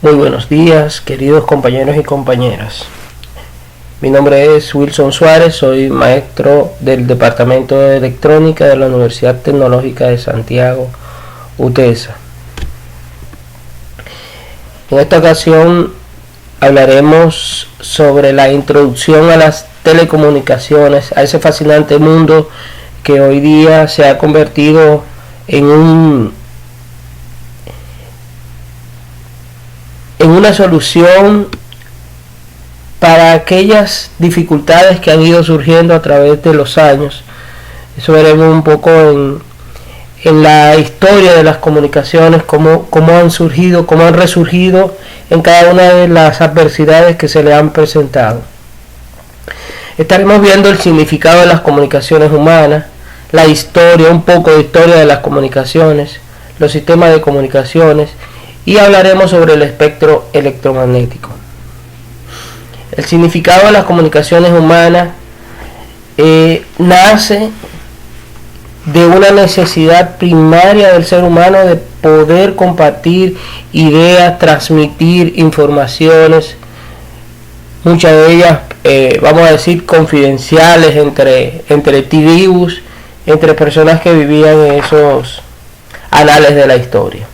Muy buenos días, queridos compañeros y compañeras. Mi nombre es Wilson Suárez, soy maestro del Departamento de Electrónica de la Universidad Tecnológica de Santiago, UTESA. En esta ocasión hablaremos sobre la introducción a las telecomunicaciones, a ese fascinante mundo que hoy día se ha convertido en una solución para aquellas dificultades que han ido surgiendo a través de los años. Eso veremos un poco en la historia de las comunicaciones, cómo han surgido, cómo han resurgido en cada una de las adversidades que se le han presentado. Estaremos viendo el significado de las comunicaciones humanas, la historia, un poco de historia de las comunicaciones, los sistemas de comunicaciones, y hablaremos sobre el espectro electromagnético. El significado de las comunicaciones humanas nace de una necesidad primaria del ser humano de poder compartir ideas, transmitir informaciones, muchas de ellas, vamos a decir, confidenciales entre tribus, entre personas que vivían en esos anales de la historia.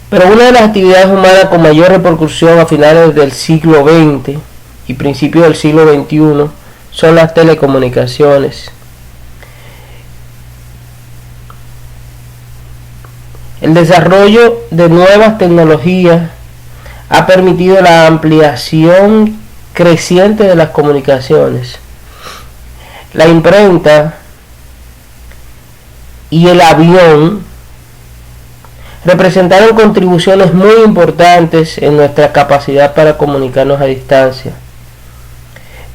Pero una de las actividades humanas con mayor repercusión a finales del siglo XX y principios del siglo XXI son las telecomunicaciones. El desarrollo de nuevas tecnologías ha permitido la ampliación creciente de las comunicaciones. La imprenta y el avión representaron contribuciones muy importantes en nuestra capacidad para comunicarnos a distancia.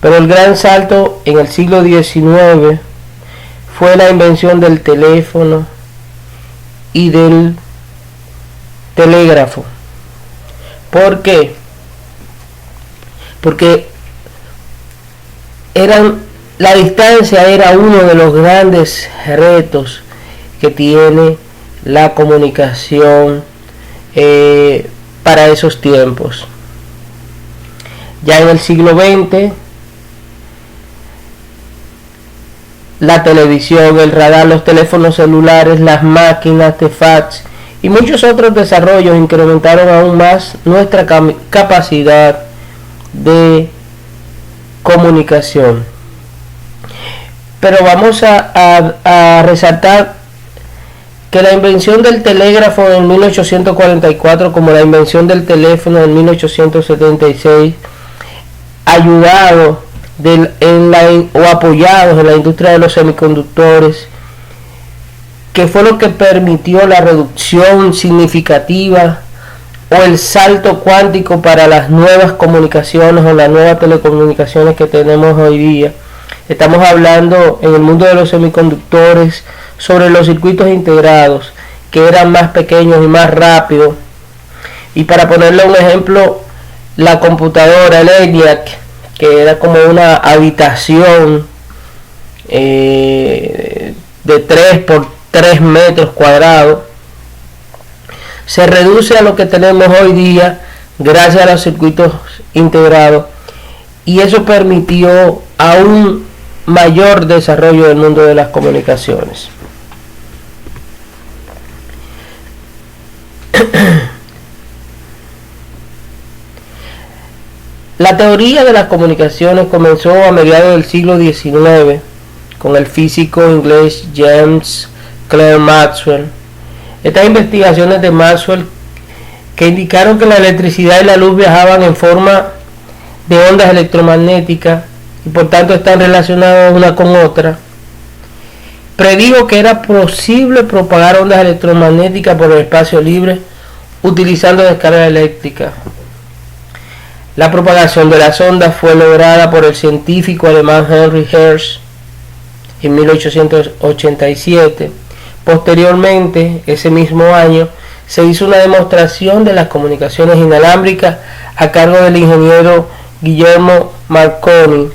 Pero el gran salto en el siglo XIX fue la invención del teléfono y del telégrafo. ¿Por qué? Porque la distancia era uno de los grandes retos que tiene la comunicación para esos tiempos. Ya en el siglo XX, la televisión, el radar, los teléfonos celulares, las máquinas de fax y muchos otros desarrollos incrementaron aún más nuestra capacidad de comunicación. Pero vamos a resaltar que la invención del telégrafo en 1844, como la invención del teléfono en 1876, apoyados en la industria de los semiconductores, que fue lo que permitió la reducción significativa o el salto cuántico para las nuevas comunicaciones o las nuevas telecomunicaciones que tenemos hoy día. Estamos hablando en el mundo de los semiconductores sobre los circuitos integrados, que eran más pequeños y más rápidos. Y para ponerle un ejemplo, la computadora, el ENIAC, que era como una habitación de 3 por 3 metros cuadrados, se reduce a lo que tenemos hoy día gracias a los circuitos integrados, y eso permitió aún mayor desarrollo del mundo de las comunicaciones. La teoría de las comunicaciones comenzó a mediados del siglo XIX con el físico inglés James Clerk Maxwell. Estas investigaciones de Maxwell, que indicaron que la electricidad y la luz viajaban en forma de ondas electromagnéticas y por tanto están relacionadas una con otra, predijo que era posible propagar ondas electromagnéticas por el espacio libre utilizando descarga eléctrica. La propagación de las ondas fue lograda por el científico alemán Henry Hertz en 1887. Posteriormente, ese mismo año, se hizo una demostración de las comunicaciones inalámbricas a cargo del ingeniero Guillermo Marconi,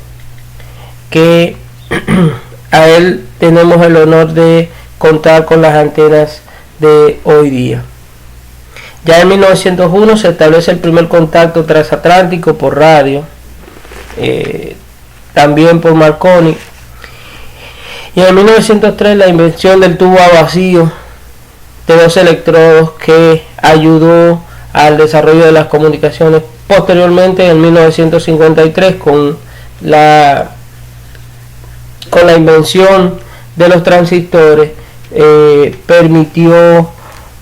que a él tenemos el honor de contar con las antenas de hoy día. Ya en 1901 se establece el primer contacto transatlántico por radio, también por Marconi. Y en 1903 la invención del tubo a vacío de 2 electrodos, que ayudó al desarrollo de las comunicaciones. Posteriormente, en 1953, con la invención de los transistores, permitió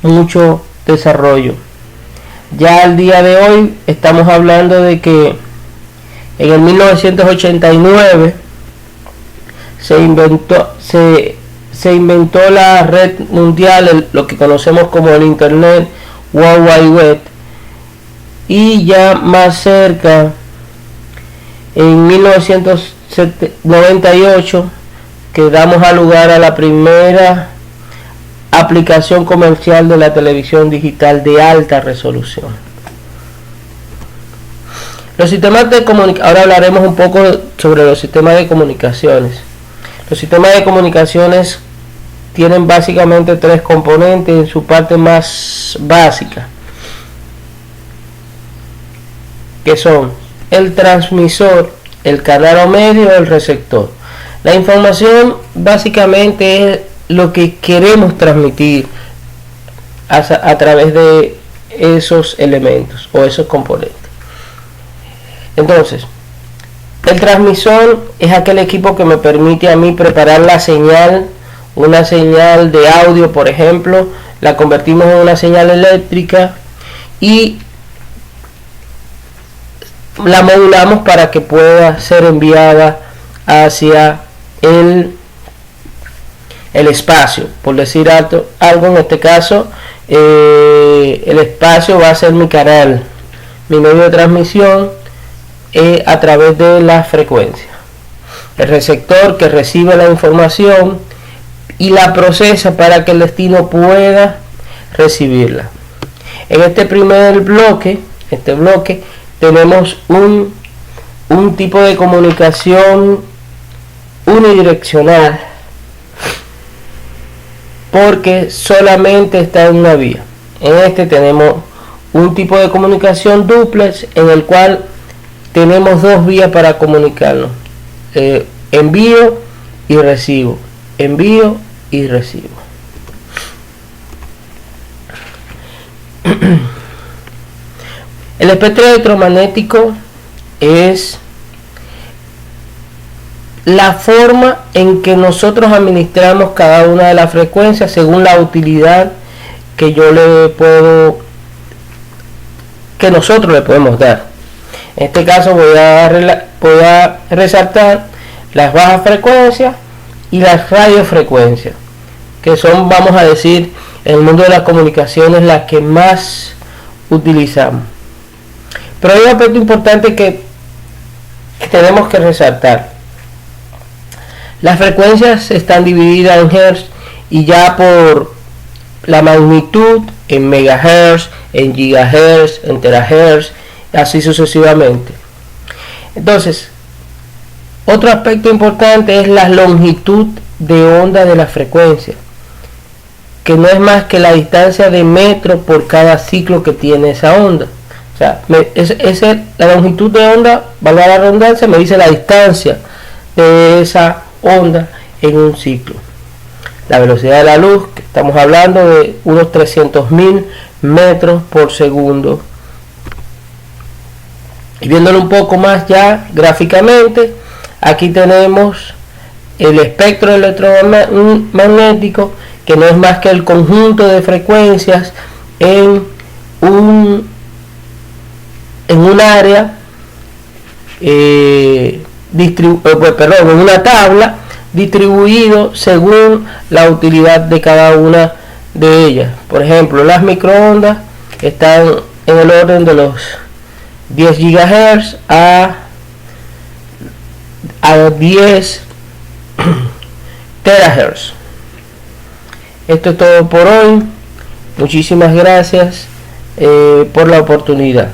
mucho desarrollo. Ya al día de hoy estamos hablando de que en el 1989 se inventó la red mundial, lo que conocemos como el Internet, World Wide Web, y ya más cerca, en 1998, que damos a lugar a la primera aplicación comercial de la televisión digital de alta resolución. Los sistemas de comunicación. Ahora hablaremos un poco sobre los sistemas de comunicaciones. Los sistemas de comunicaciones tienen básicamente 3 componentes en su parte más básica, que son el transmisor, el canal o medio, el receptor. La información básicamente es lo que queremos transmitir a través de esos elementos o esos componentes. Entonces, el transmisor es aquel equipo que me permite a mí preparar la señal, una señal de audio, por ejemplo, la convertimos en una señal eléctrica y la modulamos para que pueda ser enviada hacia el espacio, por decir algo. En este caso, el espacio va a ser mi canal, mi medio de transmisión, a través de la frecuencia. El receptor, que recibe la información y la procesa para que el destino pueda recibirla. En este primer bloque, tenemos un tipo de comunicación unidireccional, porque solamente está en una vía. En este tenemos un tipo de comunicación duplex, en el cual tenemos 2 vías para comunicarnos: envío y recibo, envío y recibo. El espectro electromagnético es la forma en que nosotros administramos cada una de las frecuencias según la utilidad que nosotros le podemos dar. En este caso voy a resaltar las bajas frecuencias y las radiofrecuencias, que son, vamos a decir, en el mundo de las comunicaciones, las que más utilizamos. Pero hay un aspecto importante que tenemos que resaltar. Las frecuencias están divididas en hertz y ya por la magnitud en megahertz, en gigahertz, en terahertz, así sucesivamente. Entonces, otro aspecto importante es la longitud de onda de la frecuencia, que no es más que la distancia de metro por cada ciclo que tiene esa onda. O sea, la longitud de onda, valga la redundancia, me dice la distancia de esa onda en un ciclo. La velocidad de la luz, que estamos hablando de unos 300.000 metros por segundo. Y viéndolo un poco más ya gráficamente, aquí tenemos el espectro electromagnético, que no es más que el conjunto de frecuencias en un área, en una tabla, distribuido según la utilidad de cada una de ellas. Por ejemplo, las microondas están en el orden de los 10 GHz a 10 terahertz. Esto es todo por hoy. Muchísimas gracias por la oportunidad.